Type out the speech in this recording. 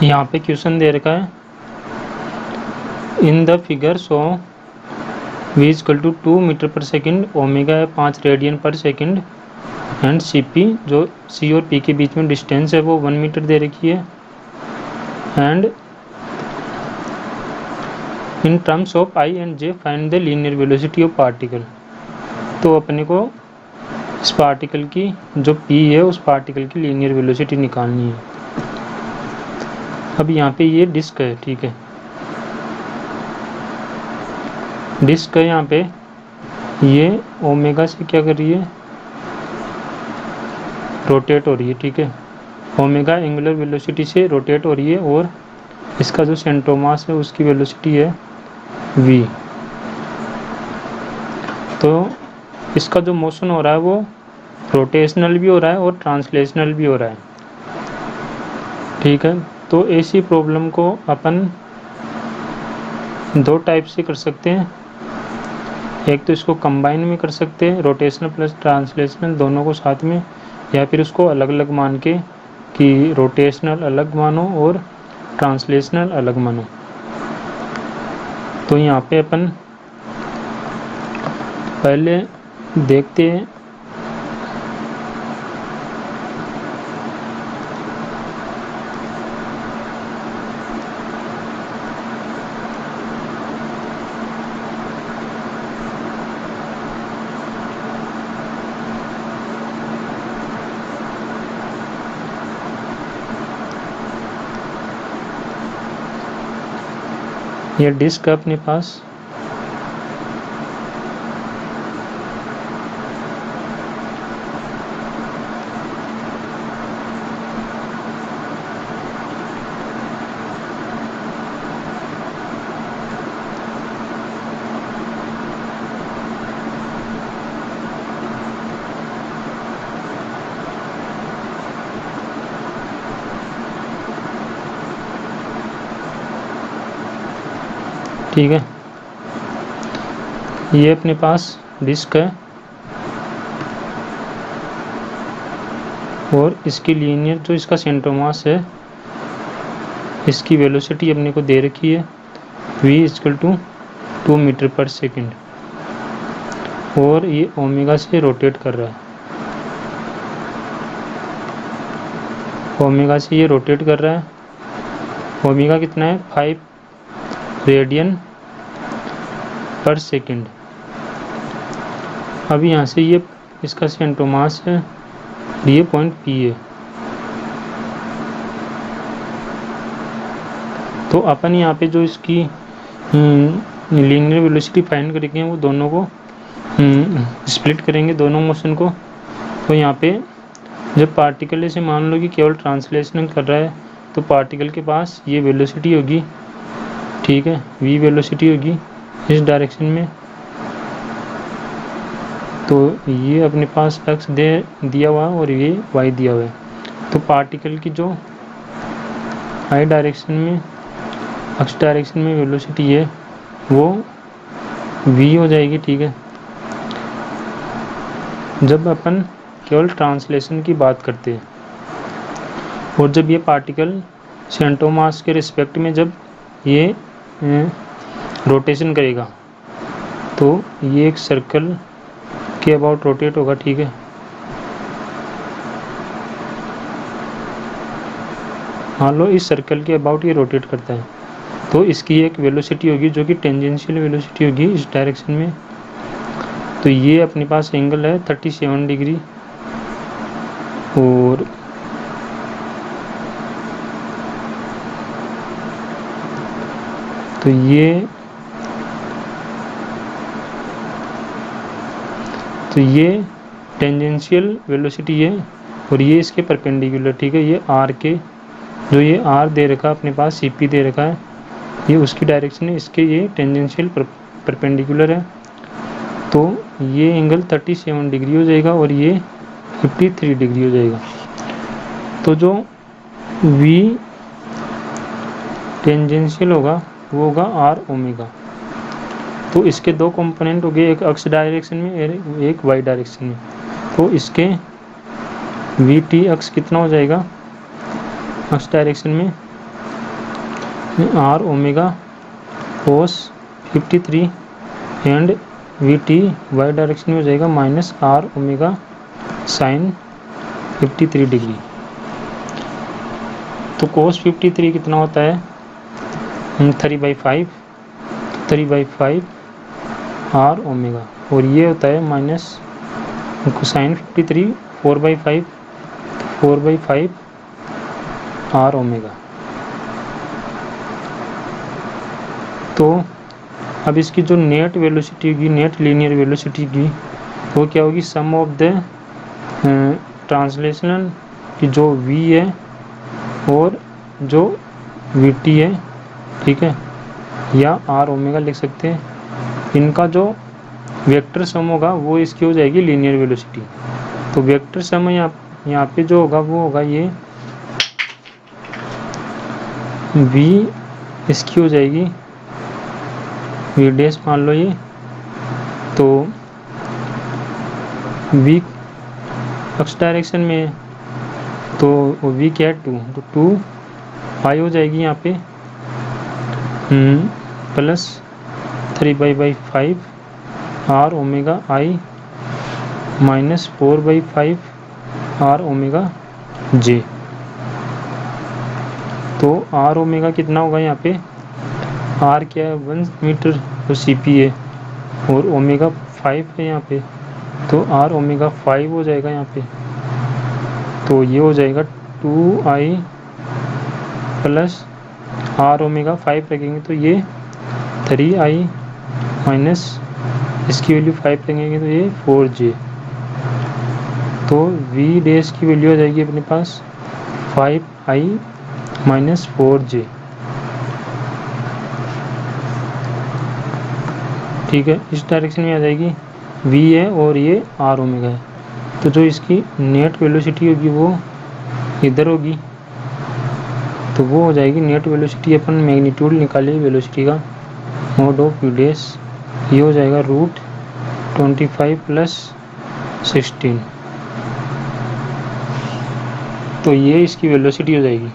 यहाँ पे क्वेश्चन दे रखा है, in the figure show v equal to 2 metre per second, omega है 5 रेडियन पर सेकेंड, एंड सी पी जो सी और पी के बीच में डिस्टेंस है वो 1 मीटर दे रखी है, and in terms of I and J find the linear velocity of particle. तो अपने को इस पार्टिकल की जो p है उस पार्टिकल की लीनियर वेलोसिटी निकालनी है। अब यहाँ पे ये डिस्क है, ठीक है, डिस्क है, यहाँ पे ये ओमेगा से क्या कर रही है, रोटेट हो रही है, ठीक है, ओमेगा एंगुलर वेलोसिटी से रोटेट हो रही है, और इसका जो सेंटर मास है उसकी वेलोसिटी है v। तो इसका जो मोशन हो रहा है वो रोटेशनल भी हो रहा है और ट्रांसलेशनल भी हो रहा है, ठीक है। तो ऐसी प्रॉब्लम को अपन दो टाइप से कर सकते हैं, एक तो इसको कंबाइन में कर सकते हैं, रोटेशनल प्लस ट्रांसलेशनल दोनों को साथ में, या फिर उसको अलग अलग मान के कि रोटेशनल अलग मानो और ट्रांसलेशनल अलग मानो। तो यहाँ पे अपन पहले देखते हैं ये डिस्क है अपने पास, ठीक है, ये अपने पास डिस्क है और इसकी लीनियर जो इसका सेंटर मास है इसकी वेलोसिटी अपने को दे रखी है v equal to 2 metre per second, और ये ओमेगा से रोटेट कर रहा है, ओमेगा से ये रोटेट कर रहा है, ओमेगा कितना है 5 रेडियन पर सेकेंड। अब यहाँ से ये इसका सेंटर मास है, ये पॉइंट P है। तो अपन यहाँ पे जो इसकी लीनियर वेलोसिटी फाइंड करेंगे वो दोनों को स्प्लिट करेंगे, दोनों मोशन को। तो यहाँ पे जब पार्टिकल ऐसे मान लो कि केवल ट्रांसलेशनल कर रहा है तो पार्टिकल के पास ये वेलोसिटी होगी, ठीक है, v वेलोसिटी होगी इस डायरेक्शन में। तो ये अपने पास x दिया हुआ है और ये y दिया हुआ है। तो पार्टिकल की जो y डायरेक्शन में x डायरेक्शन में वेलोसिटी है वो v हो जाएगी, ठीक है। जब अपन केवल ट्रांसलेशन की बात करते हैं और जब ये पार्टिकल सेंटर मास के रिस्पेक्ट में जब ये रोटेशन करेगा तो ये एक सर्कल के अबाउट रोटेट होगा, ठीक है। मान लो इस सर्कल के अबाउट ये रोटेट करता है तो इसकी एक वेलोसिटी होगी जो कि टेंजेंशियल वेलोसिटी होगी इस डायरेक्शन में। तो ये अपने पास एंगल है 37 डिग्री, और तो ये टेंजेंशियल वेलोसिटी है और ये इसके परपेंडिकुलर, ठीक है। ये आर के जो ये आर दे रखा है अपने पास, सी पी दे रखा है, ये उसकी डायरेक्शन है, इसके ये टेंजेंशियल परपेंडिकुलर है। तो ये एंगल 37 डिग्री हो जाएगा और ये 53 डिग्री हो जाएगा। तो जो v टेंजेंशियल होगा वो होगा r ओमेगा। तो इसके दो कंपोनेंट हो गए, एक x डायरेक्शन में एक y डायरेक्शन में। तो इसके v t x कितना हो जाएगा x डायरेक्शन में R omega cos 53 and V T Y direction में हो जाएगा minus R omega sine 53 degree. तो कोस 53 कितना होता है 3/5 आर ओमेगा, और ये होता है माइनस साइन 53 4/5 आर ओमेगा। तो अब इसकी जो नेट वेलोसिटी होगी, नेट लीनियर वेलोसिटी की, वो क्या होगी, सम ऑफ द ट्रांसलेशनल की जो v है और जो vt है, ठीक है, या आर ओमेगा लिख सकते हैं, इनका जो वेक्टर सम होगा वो इसकी हो जाएगी लीनियर वेलोसिटी। तो वेक्टर सम यहाँ पे जो होगा वो होगा ये v, इसकी हो जाएगी v डैश मान लो ये, तो v एक्स डायरेक्शन में है तो v क्या है 2, तो 2 पाई हो जाएगी यहाँ पे plus 3/5 R omega I minus 4/5 R omega J. तो आर ओमेगा कितना होगा यहाँ पे, आर क्या है 1 मीटर तो सी पी है, और ओमेगा 5 है यहाँ पे, तो आर ओमेगा 5 हो जाएगा यहाँ पे। तो ये हो जाएगा 2i प्लस आर ओमेगा 5 रखेंगे तो ये 3i माइनस इसकी वैल्यू 5 रखेंगे तो ये 4j। तो v डैश की वैल्यू आ जाएगी अपने पास 5i माइनस 4j, ठीक है, इस डायरेक्शन में आ जाएगी, v है और ये आर ओमेगा है। तो जो इसकी नेट वेलोसिटी होगी वो इधर होगी, तो वो हो जाएगी नेट वेलोसिटी, अपन मैग्नीट्यूड निकाले वेलोसिटी का, मोड ऑफ v डैश, ये हो जाएगा √25 प्लस 16। तो ये इसकी वेलोसिटी हो जाएगी।